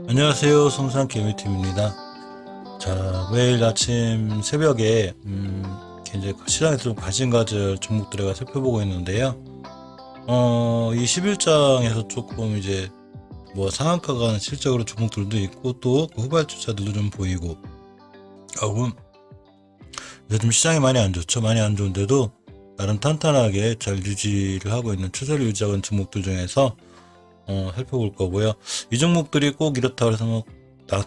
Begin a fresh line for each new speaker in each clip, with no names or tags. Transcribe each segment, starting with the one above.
안녕하세요. 성산 개미팀입니다. 자, 매일 아침 새벽에 이제 시장에서 좀 관심 가질 종목들을 살펴보고 있는데요. 이 11장에서 조금 이제 뭐 상한가가 가는 실적으로 종목들도 있고 또그 후발주자들도 좀 보이고 하고 요즘 시장이 많이 안 좋죠. 많이 안 좋은데도 나름 탄탄하게 잘 유지를 하고 있는 추세를 유지하고 있는 종목들 중에서 살펴볼 거고요. 이 종목들이 꼭 이렇다고 해서 뭐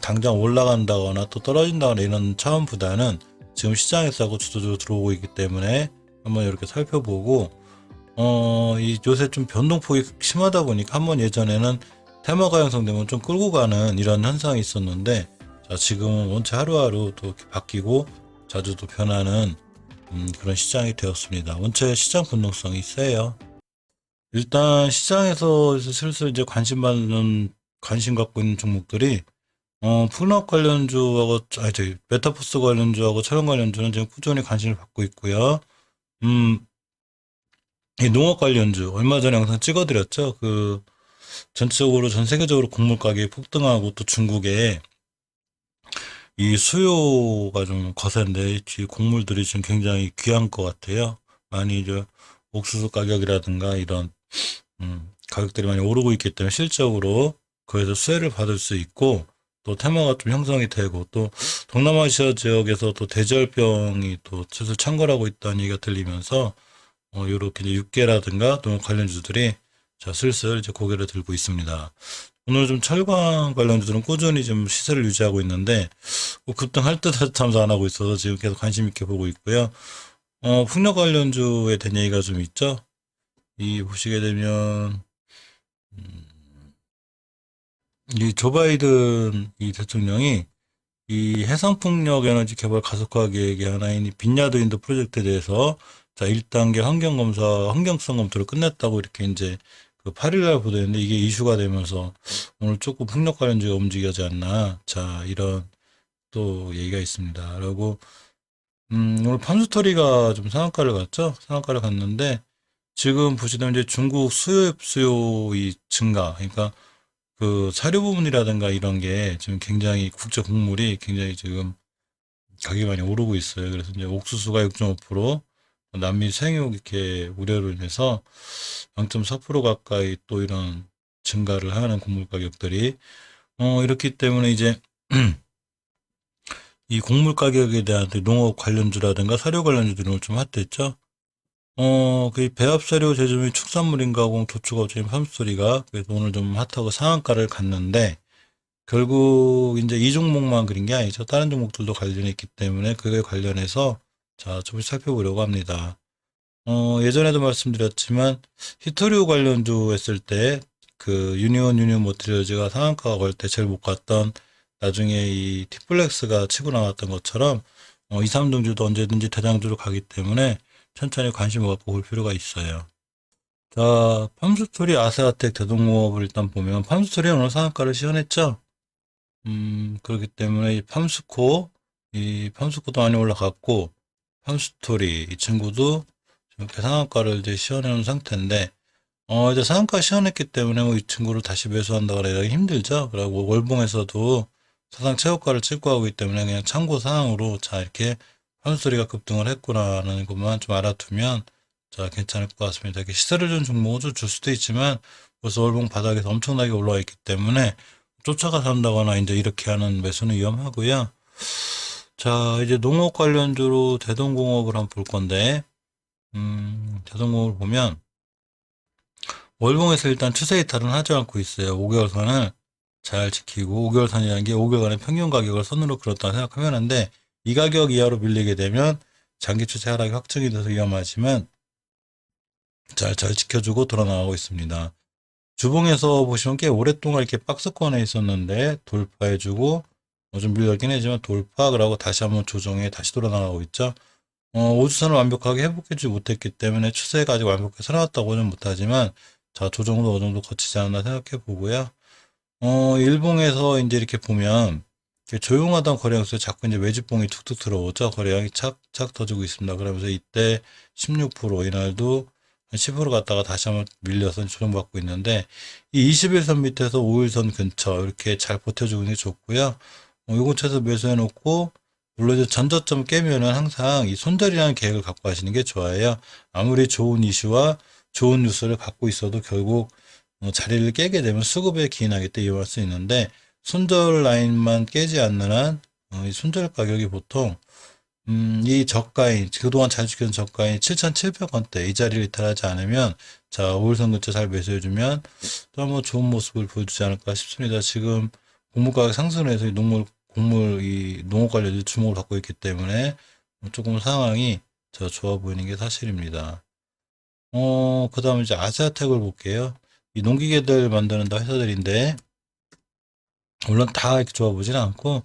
당장 올라간다거나 또 떨어진다거나 이런 차원보다는 지금 시장에서 하고 주도적으로 들어오고 있기 때문에 한번 이렇게 살펴보고 이 요새 좀 변동폭이 심하다 보니까 한번 예전에는 테마가 형성되면 좀 끌고 가는 이런 현상이 있었는데 자 지금은 원체 하루하루 또 이렇게 바뀌고 자주 또 변하는 그런 시장이 되었습니다. 원체 시장 변동성이 세요. 일단 시장에서 슬슬 이제 관심 갖고 있는 종목들이 풍력 관련주하고 저기 메타버스 관련주하고 촬영 관련주는 지금 꾸준히 관심을 받고 있고요. 이 농업 관련주 얼마 전에 영상 찍어드렸죠. 그 전체적으로 전 세계적으로 곡물 가격이 폭등하고 또 중국에 이 수요가 좀 거센데 이 곡물들이 지금 굉장히 귀한 것 같아요. 많이 이제 옥수수 가격이라든가 이런 가격들이 많이 오르고 있기 때문에 실적으로 거기서 수혜를 받을 수 있고 또 테마가 좀 형성이 되고 또 동남아시아 지역에서 또 대절병이 또 슬슬 창궐하고 있다는 얘기가 들리면서 요렇게 이제 육계라든가 또 관련주들이 자 슬슬 이제 고개를 들고 있습니다. 오늘 좀 철강 관련주들은 꾸준히 좀 시세를 유지하고 있는데 뭐 급등할 듯 하면서 안 하고 있어서 지금 계속 관심 있게 보고 있고요. 풍력 관련주에 대한 얘기가 좀 있죠. 이 보시게 되면 이 조 바이든 이 대통령이 이 해상풍력 에너지 개발 가속화 계획의 하나인 이 빈야드 윈드 프로젝트에 대해서 자 1단계 환경성 검토를 끝냈다고 이렇게 이제 그 8일날 보도했는데 이게 이슈가 되면서 오늘 조금 풍력 관련주가 움직여지 않나 자 이런 또 얘기가 있습니다. 그리고 오늘 팜스토리가 좀 상한가를 갔죠. 상한가를 갔는데 지금 보시면 이제 중국 수요의 증가 그러니까 그 사료 부분이라든가 이런 게 지금 굉장히 국제 곡물이 굉장히 지금 가격이 많이 오르고 있어요. 그래서 이제 옥수수가 6.5%, 남미 생육 이렇게 우려로 인해서 0.4% 가까이 또 이런 증가를 하는 곡물 가격들이 이렇기 때문에 이제 이 곡물 가격에 대한 농업 관련주라든가 사료 관련주들은 좀 핫했죠. 그 배합사료 제조 및 축산물 인가공 도축업체인 팜스토리가 그래서 오늘 좀 핫하고 상한가를 갔는데 결국 이제 이 종목만 그린 게 아니죠. 다른 종목들도 관련이 있기 때문에 그에 관련해서 자, 조금 살펴보려고 합니다. 예전에도 말씀드렸지만 히토류 관련주 했을 때 그 유니온 모티리얼즈가 상한가가 걸 때 제일 못 갔던 나중에 이 티플렉스가 치고 나왔던 것처럼 2, 3등주도 언제든지 대장주로 가기 때문에 천천히 관심을 갖고 볼 필요가 있어요. 자, 팜스토리 아세아텍 대동공업을 일단 보면 팜스토리 오늘 상한가를 시현했죠. 그렇기 때문에 이 팜스코도 많이 올라갔고 팜스토리 이 친구도 이렇게 상한가를 이제 시현해 놓은 상태인데 이제 상한가 시현했기 때문에 뭐 이 친구를 다시 매수한다거나 이러기 힘들죠. 그리고 월봉에서도 사상 최고가를 찍고 하고 있기 때문에 그냥 참고 사항으로 자 이렇게 팜스토리가 급등을 했구나라는 것만 좀 알아두면 자 괜찮을 것 같습니다. 이렇게 시세를 준 종목은 좀 줄 수도 있지만 벌써 월봉 바닥에서 엄청나게 올라와 있기 때문에 쫓아가 산다거나 이제 이렇게 하는 매수는 위험하고요. 자, 이제 농업 관련주로 대동공업을 한번 볼 건데, 대동공업을 보면, 월봉에서 일단 추세 이탈은 하지 않고 있어요. 5개월선을 잘 지키고, 5개월선이라는 게 5개월간의 평균 가격을 선으로 그렸다고 생각하면 하는데, 이 가격 이하로 밀리게 되면 장기 추세 하락이 확정이 돼서 위험하지만, 잘 지켜주고 돌아나가고 있습니다. 주봉에서 보시면 꽤 오랫동안 이렇게 박스권에 있었는데 돌파해주고 좀 밀렸긴 하지만 돌파 그러고 다시 한번 조정해 다시 돌아나가고 있죠. 5주선을 완벽하게 회복해주지 못했기 때문에 추세가 아직 완벽하게 살아났다고는 못하지만 자 조정도 어느 정도 거치지 않나 생각해 보고요. 일봉에서 이제 이렇게 보면 조용하던 거래량수에 자꾸 이제 매집봉이 툭툭 들어오죠. 거래량이 착착 터지고 있습니다. 그러면서 이때 16% 이날도 한 10% 갔다가 다시 한번 밀려서 조정받고 있는데 이 21선 밑에서 5일선 근처 이렇게 잘 버텨주고 있는 게 좋고요. 요 근처에서 매수해 놓고 물론 이제 전저점 깨면은 항상 이 손절이라는 계획을 갖고 하시는 게 좋아요. 아무리 좋은 이슈와 좋은 뉴스를 갖고 있어도 결국 자리를 깨게 되면 수급에 기인하기 때문에 이용할 수 있는데 손절 라인만 깨지 않는 한 이 손절 가격이 보통 이 저가인 그동안 잘 지켜준 저가인 7,700원대 이 자리를 이탈하지 않으면 자 5일선 근처 잘 매수해주면 또 한번 좋은 모습을 보여주지 않을까 싶습니다. 지금 곡물 가격 상승해서 이 곡물 이 농업 관련주 주목을 받고 있기 때문에 조금 상황이 더 좋아 보이는 게 사실입니다. 그 다음에 이제 아시아텍을 볼게요. 이 농기계들 만드는 회사들인데 물론 다 이렇게 좋아 보진 않고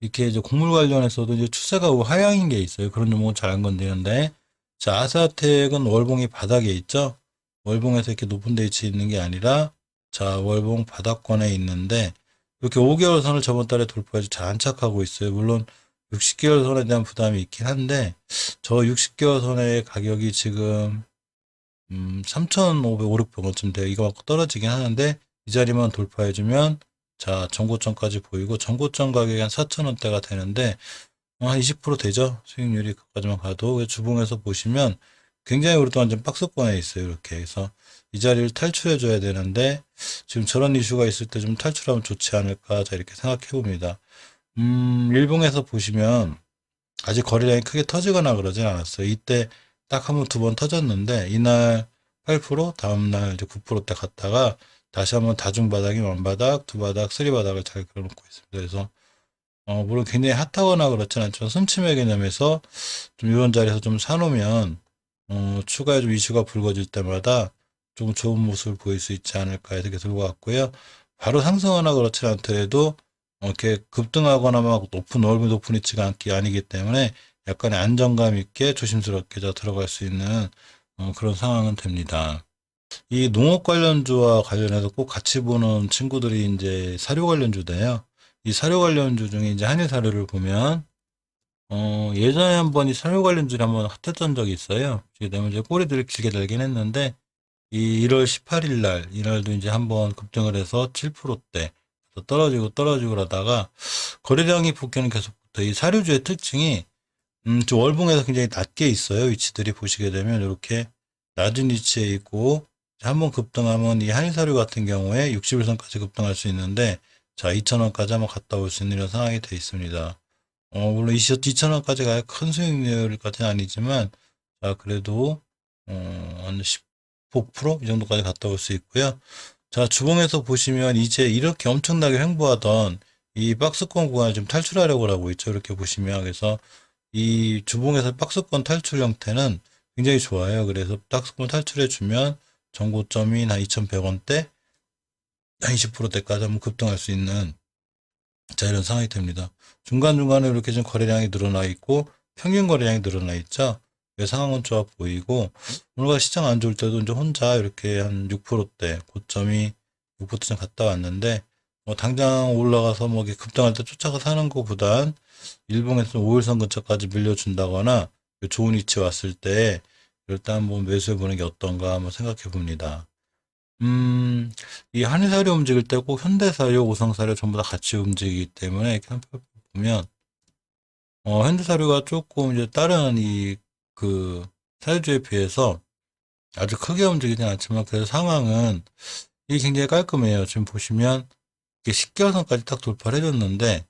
이렇게 이제 곡물 관련해서도 이제 추세가 하향인 게 있어요. 그런 종목은 잘 안 건드리는데 자 아스아텍은 월봉이 바닥에 있죠. 월봉에서 이렇게 높은 데 위치해 있는 게 아니라 자 월봉 바닥권에 있는데 이렇게 5개월 선을 저번 달에 돌파해서 잘 안착하고 있어요. 물론 60개월 선에 대한 부담이 있긴 한데 저 60개월 선의 가격이 지금 3,500, 500원쯤 돼요. 이거 갖고 떨어지긴 하는데 이 자리만 돌파해주면 자 전고점까지 보이고 전고점 가격이 한 4,000원대가 되는데 한 20% 되죠. 수익률이 그까지만 가도 주봉에서 보시면 굉장히 오랫동안 좀 박스권에 있어요. 이렇게 해서 이 자리를 탈출해 줘야 되는데 지금 저런 이슈가 있을 때 좀 탈출하면 좋지 않을까 자 이렇게 생각해 봅니다. 일봉에서 보시면 아직 거래량이 크게 터지거나 그러진 않았어요. 이때 딱 한 번, 두 번 터졌는데 이날 8% 다음날 이제 9%대 갔다가 다시 한번 다중바닥이 원바닥, 두바닥, 쓰리바닥을 잘 그려놓고 있습니다. 그래서 물론 굉장히 핫하거나 그렇진 않지만 순치매 개념에서 좀 이런 자리에서 좀 사놓으면 추가에 좀 이슈가 불거질 때마다 좀 좋은 모습을 보일 수 있지 않을까 해서 이렇게 들고 왔고요. 바로 상승하거나 그렇지 않더라도 이렇게 급등하거나 막 넓은 위치가 아니기 때문에 약간의 안정감 있게 조심스럽게 들어갈 수 있는 그런 상황은 됩니다. 이 농업 관련주와 관련해서 꼭 같이 보는 친구들이 이제 사료 관련주인데요. 이 사료 관련주 중에 이제 한일 사료를 보면 예전에 한번 이 사료 관련주를 한번 핫했던 적이 있어요. 그다음에 이제 꼬리들이 길게 달긴 했는데 이 1월 18일 날 이날도 이제 한번 급등을 해서 7%대 떨어지고 그러다가 거래량이 복귀는 계속부터 이 사료주의 특징이 저 월봉에서 굉장히 낮게 있어요. 위치들이 보시게 되면 이렇게 낮은 위치에 있고 한번 급등하면 이 한일사료 같은 경우에 60일선까지 급등할 수 있는데 자 2,000원까지 한번 갔다 올 수 있는 이런 상황이 되어 있습니다. 물론 2,000원까지가 큰 수익률까지는 아니지만 자 그래도 한 15%? 이 정도까지 갔다 올 수 있고요. 자 주봉에서 보시면 이제 이렇게 엄청나게 횡보하던 이 박스권 구간을 좀 탈출하려고 하고 있죠. 이렇게 보시면 그래서 이 주봉에서 박스권 탈출 형태는 굉장히 좋아요. 그래서 박스권 탈출해 주면 전고점이 한 2,100원대, 한 20%대까지 한번 급등할 수 있는 자 이런 상황이 됩니다. 중간중간에 이렇게 좀 거래량이 늘어나 있고 평균 거래량이 늘어나 있죠. 상황은 좋아 보이고 오늘가 시장 안 좋을 때도 이제 혼자 이렇게 한 6%대 고점이 6%쯤 갔다 왔는데 당장 올라가서 뭐 급등할 때 쫓아가 사는 것보단 일봉에서 5일선 근처까지 밀려준다거나 좋은 위치 왔을 때 일단 한번 매수해 보는 게 어떤가 한번 생각해 봅니다. 이 한일사료 움직일 때 꼭 현대사료, 오성사료 전부 다 같이 움직이기 때문에 이렇게 한번 보면 현대사료가 조금 이제 다른 사료주에 비해서 아주 크게 움직이진 않지만 그래서 상황은 이게 굉장히 깔끔해요. 지금 보시면 이게 10개월선까지 딱 돌파를 해줬는데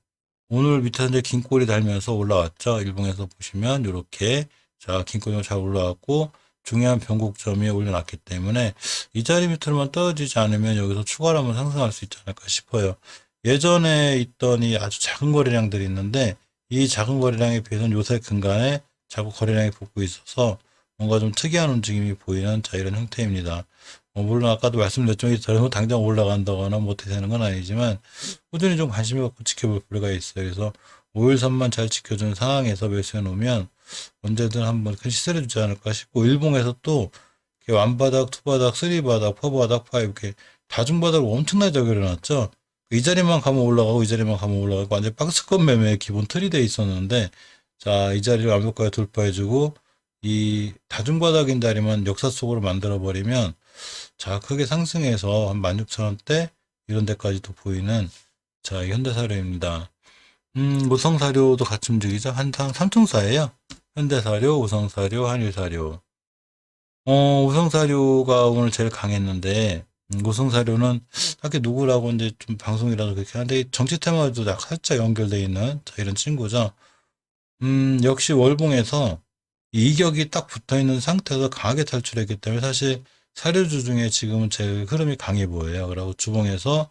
오늘 밑에서 이제 긴 꼬리 달면서 올라왔죠. 일봉에서 보시면 이렇게 자 긴 꼬리가 잘 올라왔고 중요한 변곡점이 올려놨기 때문에 이 자리 밑으로만 떨어지지 않으면 여기서 추가로 한번 상승할 수 있지 않을까 싶어요. 예전에 있던 이 아주 작은 거래량들이 있는데 이 작은 거래량에 비해서는 요새 근간에 자꾸 거래량이 붙고 있어서 뭔가 좀 특이한 움직임이 보이는 자 이런 형태입니다. 물론 아까도 말씀드렸지만 당장 올라간다거나 뭐 어떻게 되는 건 아니지만 꾸준히 좀 관심을 갖고 지켜볼 필요가 있어요. 그래서 5일선만 잘 지켜주는 상황에서 매수해 놓으면 언제든 한번 큰 시세를 주지 않을까 싶고 일봉에서 또 완바닥, 투바닥, 쓰리바닥, 포바닥, 파 이렇게 다중바닥을 엄청나게 적용해 놨죠. 이 자리만 가면 올라가고 이 자리만 가면 올라가고 완전 박스권 매매의 기본 틀이 돼 있었는데, 자, 이 자리를 완벽하게 돌파해주고 이 다중바닥인 자리만 역사 속으로 만들어 버리면, 자, 크게 상승해서 한 16,000원대 이런 데까지도 보이는, 자, 이 현대사료입니다. 우성사료도 같이 움직이죠. 한상 삼총사예요. 현대사료, 우성사료, 한일사료. 우성사료가 오늘 제일 강했는데, 우성사료는 딱히 누구라고 이제 좀 방송이라도 그렇게 하는데, 정치 테마도 살짝 연결되어 있는, 자, 이런 친구죠. 역시 월봉에서 이격이 딱 붙어 있는 상태에서 강하게 탈출했기 때문에 사실 사료주 중에 지금은 제일 흐름이 강해 보여요. 그리고 주봉에서,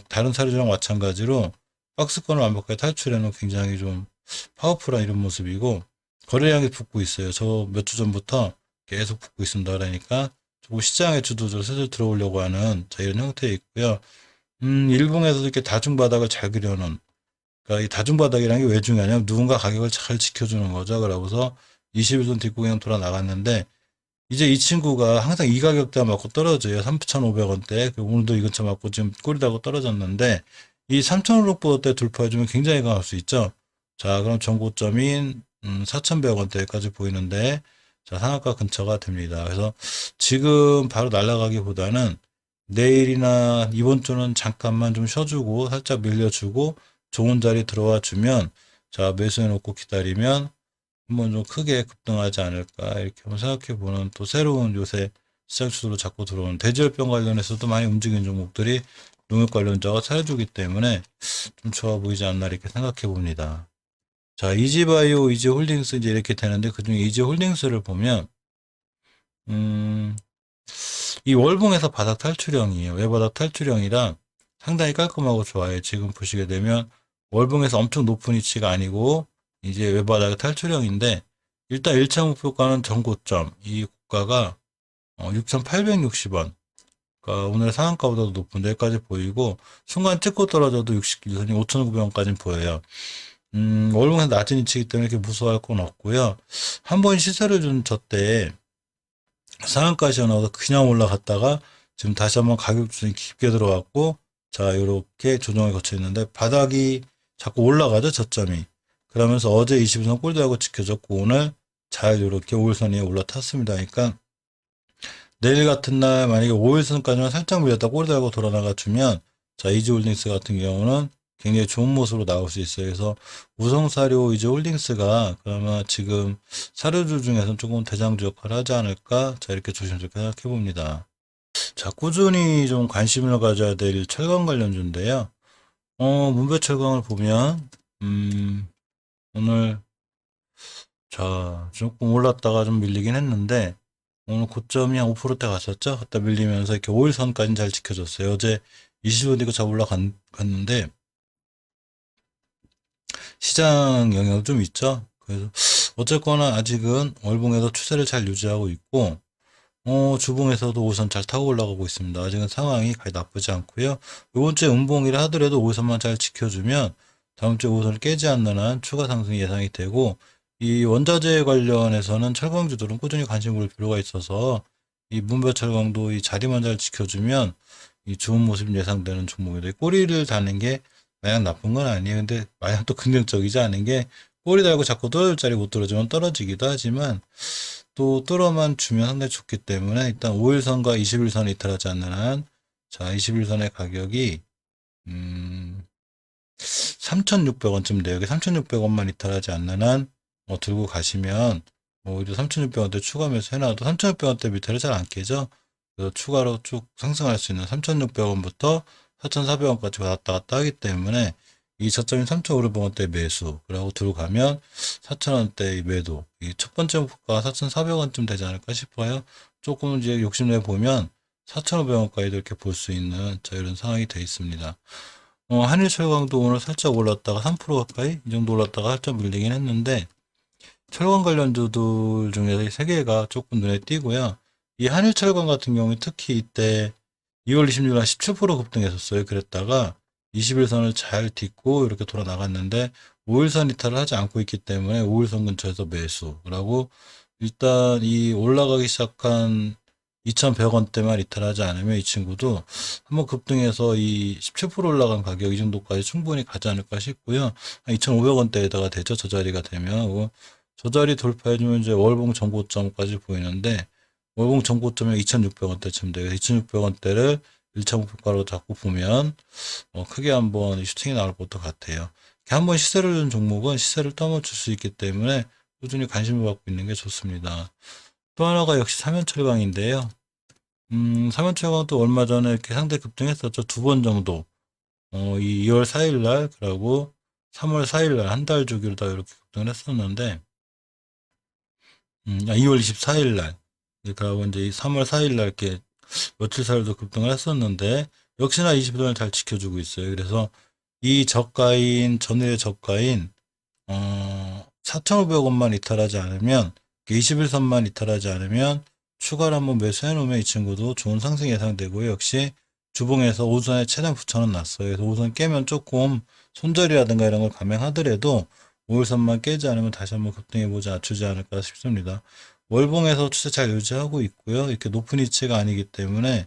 다른 사료주랑 마찬가지로 박스권을 완벽하게 탈출해놓은 굉장히 좀 파워풀한 이런 모습이고, 거래량이 붙고 있어요. 저 몇 주 전부터 계속 붙고 있습니다. 그러니까 조금 시장의 주도주로 슬슬 들어오려고 하는, 자, 이런 형태에 있고요. 일봉에서도 이렇게 다중바닥을 잘 그려놓은, 그러니까 이 다중바닥이라는 게 왜 중요하냐면 누군가 가격을 잘 지켜주는 거죠. 그러고서 21선 뒷고 그냥 돌아 나갔는데, 이제 이 친구가 항상 이 가격대 맞고 떨어져요. 3,500원대. 오늘도 이 근처 맞고 지금 꼬리 달고 떨어졌는데, 이 3,500원대 돌파해주면 굉장히 강할 수 있죠. 자, 그럼 전고점인 4,100원대까지 보이는데, 자, 상한가 근처가 됩니다. 그래서 지금 바로 날아가기보다는 내일이나 이번 주는 잠깐만 좀 쉬어주고 살짝 밀려주고 좋은 자리 들어와 주면, 자, 매수해 놓고 기다리면 한번 좀 크게 급등하지 않을까 이렇게 한번 생각해 보는, 또 새로운 요새 시장 추세로 자꾸 들어오는 대지열병 관련해서도 많이 움직이는 종목들이 농협 관련자가 차려주기 때문에 좀 좋아 보이지 않나 이렇게 생각해 봅니다. 자, 이지바이오, 이지홀딩스 이제 이렇게 되는데, 그중에 이지홀딩스를 보면 이 월봉에서 바닥 탈출형이에요. 외바닥 탈출형이라 상당히 깔끔하고 좋아요. 지금 보시게 되면 월봉에서 엄청 높은 위치가 아니고 이제 외바닥의 탈출형인데, 일단 1차 목표가는 전고점, 이 고가가 6,860원. 그러니까 오늘 상한가보다도 높은 데까지 보이고, 순간 찍고 떨어져도 60일선이 5,900원까지는 보여요. 월봉에서 낮은 위치이기 때문에 이렇게 무서워할 건 없고요. 한 번 시세를 준 저때 상한가시 나와서 그냥 올라갔다가 지금 다시 한번 가격 조정이 깊게 들어왔고, 자, 이렇게 조정을 거쳐 있는데 바닥이 자꾸 올라가죠, 저점이. 그러면서 어제 21선 꼴대하고 지켜졌고 오늘 잘 이렇게 5일선 위에 올라탔습니다. 그러니까 내일 같은 날 만약에 5일선까지만 살짝 밀렸다 꼴대하고 돌아나가 주면, 자, 이지홀딩스 같은 경우는 굉장히 좋은 모습으로 나올 수 있어요. 그래서 우성사료 이지홀딩스가 그러면 지금 사료주 중에서는 조금 대장주 역할을 하지 않을까? 자, 이렇게 조심스럽게 생각해 봅니다. 자, 꾸준히 좀 관심을 가져야 될 철강 관련주인데요. 문배철강을 보면, 오늘, 자, 조금 올랐다가 좀 밀리긴 했는데, 오늘 고점이 한 5%대 갔었죠? 갔다 밀리면서 이렇게 5일선까지는 잘 지켜줬어요. 어제 20원 이고 잘 올라갔는데, 시장 영향도 좀 있죠? 그래서, 어쨌거나 아직은 월봉에서 추세를 잘 유지하고 있고, 주봉에서도 5선 잘 타고 올라가고 있습니다. 아직은 상황이 거의 나쁘지 않고요. 이번 주에 음봉이라 하더라도 5선만 잘 지켜주면 다음 주에 5선을 깨지 않는 한 추가 상승이 예상이 되고, 이 원자재 관련해서는 철강주들은 꾸준히 관심 볼 필요가 있어서 이 문배철강도 이 자리만 잘 지켜주면 이 좋은 모습이 예상되는 종목인데, 꼬리를 다는 게 마냥 나쁜 건 아니에요. 근데 마냥 또 긍정적이지 않은 게, 꼬리 달고 자꾸 떨어질 자리 못 떨어지면 떨어지기도 하지만 또 뚫어만 주면 상당히 좋기 때문에, 일단 5일선과 21선을 이탈하지 않는 한, 자, 21선의 가격이 3,600원쯤 돼요. 여기 3,600원만 이탈하지 않는 한 들고 가시면 오히려 3,600원대 추가 매수 해놔도 3,600원대 밑에를 잘 안 깨죠. 그래서 추가로 쭉 상승할 수 있는 3,600원부터 4,400원까지 왔다 갔다 하기 때문에 이 저점인 3,500원대 매수, 그리고 들어가면 4,000원대 매도, 이 첫 번째 목표가 4,400원쯤 되지 않을까 싶어요. 조금 이제 욕심내 보면 4,500원까지도 이렇게 볼 수 있는, 자, 이런 상황이 되어 있습니다. 한일철강도 오늘 살짝 올랐다가 3% 가까이 이 정도 올랐다가 살짝 밀리긴 했는데, 철강 관련주들 중에서 이 세 개가 조금 눈에 띄고요. 이 한일철강 같은 경우에 특히 이때 2월 26일 날 17% 급등했었어요. 그랬다가 21선을 잘 딛고 이렇게 돌아 나갔는데 5일선 이탈을 하지 않고 있기 때문에 5일선 근처에서 매수라고, 일단 이 올라가기 시작한 2,100원대만 이탈하지 않으면 이 친구도 한번 급등해서 이 17% 올라간 가격 이 정도까지 충분히 가지 않을까 싶고요. 2,500원대에다가 되죠. 저 자리가 되면. 저 자리 돌파해주면 이제 월봉 전고점까지 보이는데, 월봉 전고점이 2,600원대쯤 돼요. 2,600원대를 1차 목표가로 잡고 보면, 크게 한번 슈팅이 나올 것도 같아요. 한번 시세를 준 종목은 시세를 떠먹을 수 있기 때문에 꾸준히 관심을 갖고 있는 게 좋습니다. 또 하나가 역시 삼연철강인데요. 삼연철강도 얼마 전에 이렇게 상대 급등했었죠. 두 번 정도. 이 2월 4일 날, 그리고 3월 4일 날, 한 달 주기로 다 이렇게 급등을 했었는데, 2월 24일 날, 그리고 이제 3월 4일 날 이렇게 며칠 사이도 급등을 했었는데, 역시나 20일을 잘 지켜주고 있어요. 그래서 이 저가인, 전일의 저가인, 4,500원만 이탈하지 않으면, 21선만 이탈하지 않으면, 추가로 한번 매수해 놓으면 이 친구도 좋은 상승 예상되고요. 역시 주봉에서 5선에 최단 9,000원 났어요. 그래서 5선 깨면 조금 손절이라든가 이런 걸 감행하더라도 5일선만 깨지 않으면 다시 한번 급등해보자, 주지 않을까 싶습니다. 월봉에서 추세 잘 유지하고 있고요. 이렇게 높은 위치가 아니기 때문에,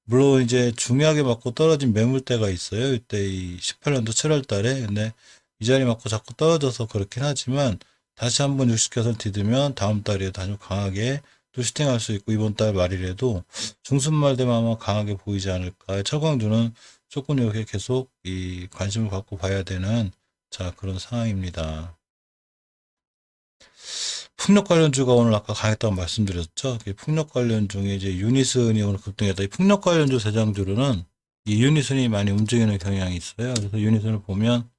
물론 이제 중요하게 맞고 떨어진 매물대가 있어요. 이때 이 18년도 7월 달에. 근데 이 자리 맞고 자꾸 떨어져서 그렇긴 하지만, 다시 한번 60개선 디디면 다음 달에 다시 강하게 또 슈팅할 수 있고, 이번 달 말이라도 중순말 되면 아마 강하게 보이지 않을까. 철강주는 조금 이렇게 계속 이 관심을 갖고 봐야 되는, 자, 그런 상황입니다. 풍력 관련주가 오늘 아까 강했다고 말씀드렸죠. 풍력 관련 중에 이제 유니슨이 오늘 급등했다. 이 풍력 관련주 대장주로는 이 유니슨이 많이 움직이는 경향이 있어요. 그래서 유니슨을 보면,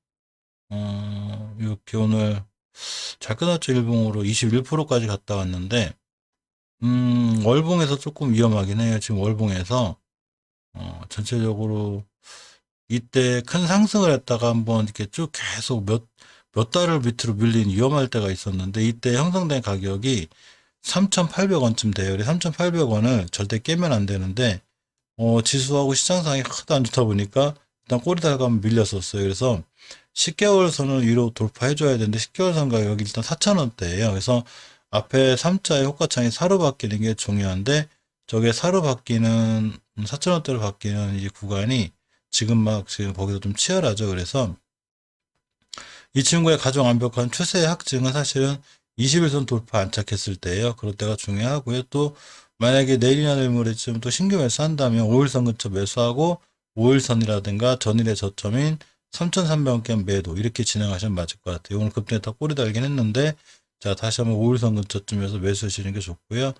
이렇게 오늘 잘 끊었죠. 일봉으로 21%까지 갔다 왔는데, 월봉에서 조금 위험하긴 해요. 지금 월봉에서, 전체적으로 이때 큰 상승을 했다가 한번 이렇게 쭉 계속 몇 달을 밑으로 밀린 위험할 때가 있었는데, 이때 형성된 가격이 3,800원쯤 돼요. 그래서 3,800원을 절대 깨면 안 되는데, 지수하고 시장 상황이 하도 안 좋다 보니까 일단 꼬리 달가면 밀렸었어요. 그래서 10개월 선을 위로 돌파해줘야 되는데 10개월 선 가격이 일단 4,000원대예요. 그래서 앞에 3자의 호가창이 사로 바뀌는 게 중요한데, 저게 사로 바뀌는 4,000원대로 바뀌는 이 구간이 지금 거기서 좀 치열하죠. 그래서 이 친구의 가장 완벽한 추세의 확증은 사실은 21선 돌파 안착했을 때예요. 그럴 때가 중요하고요. 또 만약에 내일이나 내일모레쯤 또 신규 매수한다면 5일선 근처 매수하고 5일선이라든가 전일의 저점인 3,300원 매도, 이렇게 진행하시면 맞을 것 같아요. 오늘 급등했다 꼬리 달긴 했는데, 자, 다시 한번 5일선 근처쯤에서 매수하시는 게 좋고요.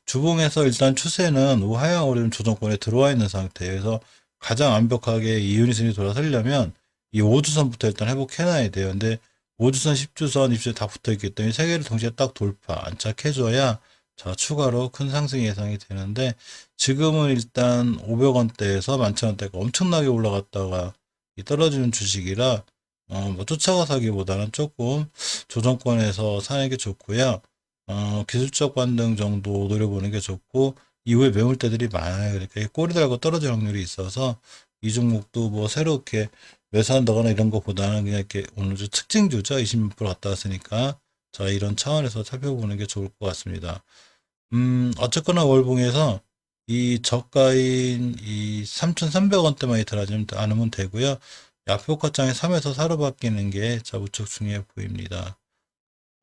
주봉에서 일단 추세는 우하향 오름 조정권에 들어와 있는 상태예요. 그래서 가장 완벽하게 이 유니슨이 돌아서려면 이 5주선부터 일단 회복해놔야 돼요. 근데 5주선, 10주선, 입주에 다 붙어있기 때문에 세 개를 동시에 딱 돌파, 안착해줘야, 자, 추가로 큰 상승 예상이 되는데, 지금은 일단 500원대에서 11,000원대가 엄청나게 올라갔다가 떨어지는 주식이라, 뭐 쫓아가 사기보다는 조금 조정권에서 사는 게 좋고요. 기술적 반등 정도 노려보는 게 좋고, 이후에 매물대들이 많아요. 그러니까 꼬리 달고 떨어질 확률이 있어서 이 종목도 뭐 새롭게 매수한다거나 이런 것보다는 그냥 이렇게 오늘 주 특징주죠. 20% 갔다 왔으니까. 자, 이런 차원에서 살펴보는 게 좋을 것 같습니다. 어쨌거나 월봉에서 이 저가인 이 3,300원대만 이탈하지 않으면 되고요. 앞에 호가창이 3에서 4로 바뀌는 게 자, 우측 중요해 보입니다.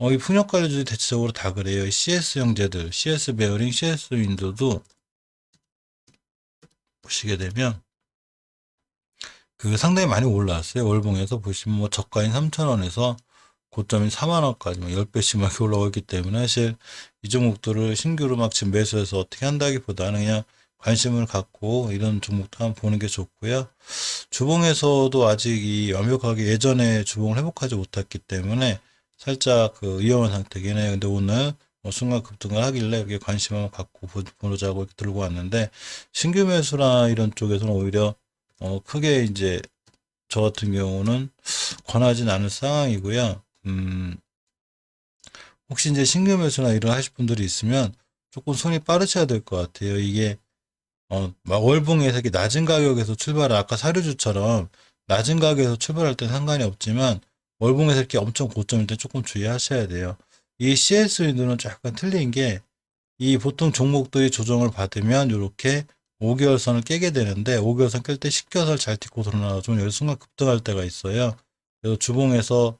이 풍력 관련주들이 대체적으로 다 그래요. CS 형제들, CS 베어링, CS 윈도도 보시게 되면 그 상당히 많이 올라왔어요. 월봉에서 보시면 뭐 저가인 3,000원에서 고점인 4만원까지 막 10배씩 막 올라오고 있기 때문에, 사실 이 종목들을 신규로 막 지금 매수해서 어떻게 한다기보다는 그냥 관심을 갖고 이런 종목도 한번 보는 게 좋고요. 주봉에서도 아직 이 완벽하게 예전에 주봉을 회복하지 못했기 때문에 살짝 그 위험한 상태긴 해요. 근데 오늘 순간 급등을 하길래 이렇게 관심을 갖고 보자고 이렇게 들고 왔는데, 신규 매수나 이런 쪽에서는 오히려 크게 이제 저 같은 경우는 권하진 않을 상황이고요. 혹시 이제 신규 매수나 이런 하실 분들이 있으면 조금 손이 빠르셔야 될 것 같아요. 이게 막 월봉에서 이렇게 낮은 가격에서 출발을, 아까 사료주처럼 낮은 가격에서 출발할 땐 상관이 없지만 월봉에서 이렇게 엄청 고점일 때 조금 주의하셔야 돼요. 이 CS 윈도는 약간 틀린 게, 이 보통 종목들이 조정을 받으면 이렇게 5개월선을 깨게 되는데 5개월선 깰 때 10개월선을 잘 딛고 드러나가지고 여기 순간 급등할 때가 있어요. 그래서 주봉에서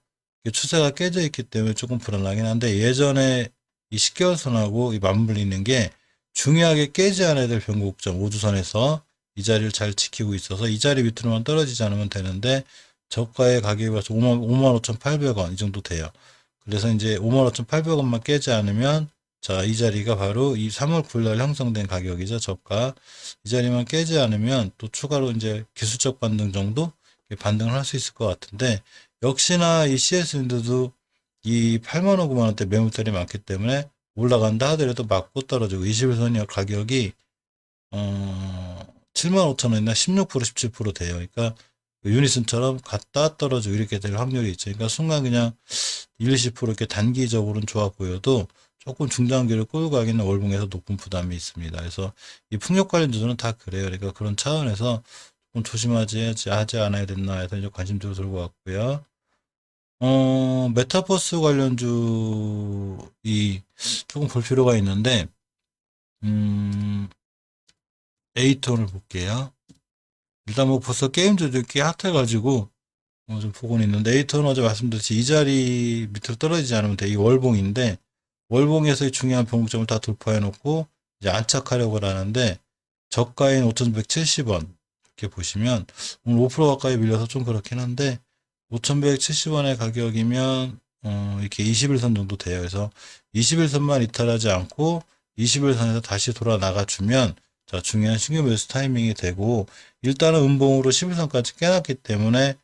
추세가 깨져 있기 때문에 조금 불안하긴 한데 예전에 이 10개월선하고 이 맞물리는 게 중요하게 깨지 않아야 될 변곡점 5주선에서 이 자리를 잘 지키고 있어서 이 자리 밑으로만 떨어지지 않으면 되는데 저가의 가격이 벌써 55,800원 이 정도 돼요. 그래서 이제 55,800원만 깨지 않으면 자, 이 자리가 바로 이 3월 9일 날 형성된 가격이죠. 저가. 이 자리만 깨지 않으면 또 추가로 이제 기술적 반등 정도 반등을 할 수 있을 것 같은데 역시나 이 CS인데도 이 8만 원, 9만 원대 매물들이 많기 때문에 올라간다 하더라도 맞고 떨어지고 21선이요 가격이 7만 5천 원이나 16% 17% 돼요. 그러니까 유니슨처럼 갔다 떨어지고 이렇게 될 확률이 있죠. 그러니까 순간 그냥 1, 20% 이렇게 단기적으로는 좋아 보여도 조금 중장기를 끌고 가기는 월봉에서 높은 부담이 있습니다. 그래서 이 풍력 관련주들은 다 그래요. 그러니까 그런 차원에서 조금 조심하지 하지 않아야 됐나 해서 이제 관심주로 들고 왔고요. 메타버스 관련주 이 조금 볼 필요가 있는데 에이톤을 볼게요. 일단 뭐 벌써 게임주도 꽤 핫해가지고 좀 보고는 있는데 에이톤은 어제 말씀드렸듯이 이 자리 밑으로 떨어지지 않으면 돼. 이 월봉인데 월봉에서의 중요한 변곡점을 다 돌파해 놓고 이제 안착하려고 하는데 저가인 5,170원 이렇게 보시면 오늘 5% 가까이 밀려서 좀 그렇긴 한데 5,170원의 가격이면 이렇게 21선 정도 돼요. 그래서 21선만 이탈하지 않고 21선에서 다시 돌아 나가 주면 자 중요한 신규 매수 타이밍이 되고 일단은 음봉으로 11선까지 깨놨기 때문에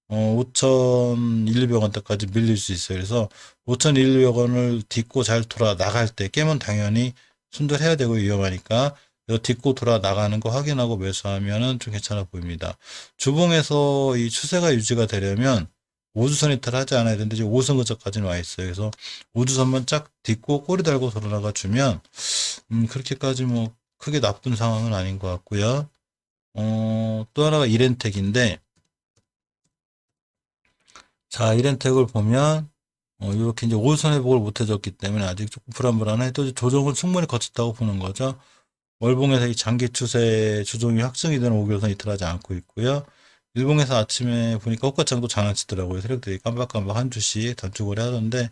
5,100원대까지 밀릴 수 있어요. 그래서 5,100원을 딛고 잘 돌아 나갈 때 깨면 당연히 손절해야 되고 위험하니까 이거 딛고 돌아 나가는 거 확인하고 매수하면은 좀 괜찮아 보입니다. 주봉에서 이 추세가 유지가 되려면 5주선 이탈하지 않아야 되는데 지금 5선 근처까지는 와 있어요. 그래서 5주선만 쫙 딛고 꼬리 달고 돌아 나가 주면 그렇게까지 뭐 크게 나쁜 상황은 아닌 것 같고요. 또 하나가 이렌텍인데 자, 이렌텍을 보면, 이렇게 이제 5선 회복을 못 해줬기 때문에 아직 조금 불안불안해. 또 조정을 충분히 거쳤다고 보는 거죠. 월봉에서 이 장기 추세 조정이 확정이 되는 5개월선 이탈하지 않고 있고요. 일봉에서 아침에 보니까 호가창도 장난치더라고요. 세력들이 깜박깜박 한 주씩 단축을 하던데,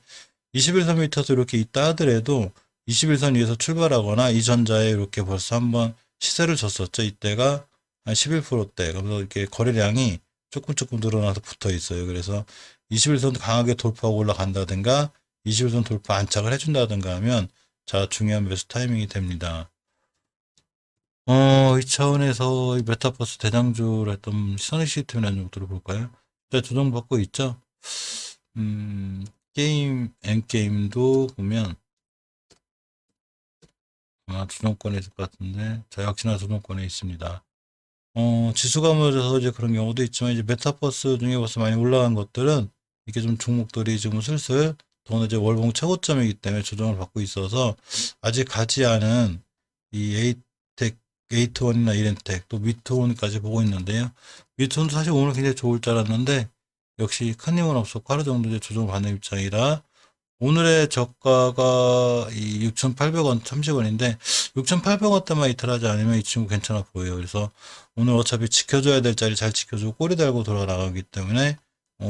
21선 밑에서 이렇게 있다 하더라도 21선 위에서 출발하거나 이 전자에 이렇게 벌써 한번 시세를 줬었죠. 이때가 한 11%대. 그래서 이렇게 거래량이 조금 늘어나서 붙어 있어요. 그래서 21선 강하게 돌파하고 올라간다든가 21선 돌파 안착을 해준다든가 하면 자, 중요한 매수 타이밍이 됩니다. 이 차원에서 이 메타버스 대장주를 했던 시너시스템이라는 정도로 볼까요? 일단 조정받고 있죠. 게임, 엔게임도 보면 아마 조정권에 있을 것 같은데, 자, 역시나 조정권에 있습니다. 지수가 무너져서 이제 그런 경우도 있지만, 이제 메타버스 중에 벌써 많이 올라간 것들은 이렇게 좀 종목들이 지금 슬슬, 더구나 이제 월봉 최고점이기 때문에 조정을 받고 있어서, 아직 가지 않은 이 에이텍, 에이트원이나 이렌텍, 또 미트온까지 보고 있는데요. 미트온도 사실 오늘 굉장히 좋을 줄 알았는데, 역시 큰 힘은 없었고, 하루 정도 이제 조정을 받는 입장이라, 오늘의 저가가 이 6,800원 30원인데 6,800원대만 이탈하지 않으면 이 친구 괜찮아 보여요. 그래서 오늘 어차피 지켜줘야 될 자리 잘 지켜주고 꼬리 달고 돌아 나가기 때문에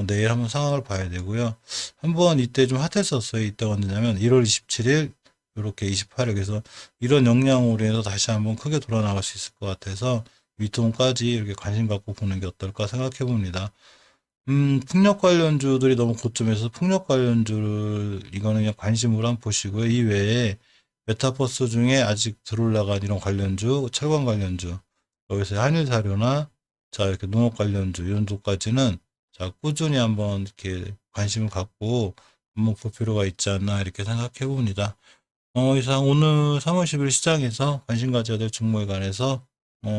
내일 한번 상황을 봐야 되고요. 한번 이때 좀 핫했었어요. 이때가 언제냐면 1월 27일 이렇게 28일 그래서 이런 영향으로 인해서 다시 한번 크게 돌아 나갈 수 있을 것 같아서 위통까지 이렇게 관심 갖고 보는 게 어떨까 생각해 봅니다. 풍력 관련주들이 너무 고점에서 풍력 관련주를 이거는 그냥 관심으로 한번 보시고요. 이외에 메타버스 중에 아직 들어올라간 이런 관련주, 철강 관련주, 여기서 한일사료나 자 이렇게 농업 관련주 이런 쪽까지는 자 꾸준히 한번 이렇게 관심을 갖고 한번 볼 필요가 있지 않나 이렇게 생각해 봅니다. 이상 오늘 3월 10일 시장에서 관심 가져야 될 종목에 관해서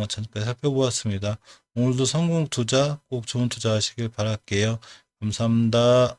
잠깐 살펴보았습니다. 오늘도 성공 투자 꼭 좋은 투자 하시길 바랄게요. 감사합니다.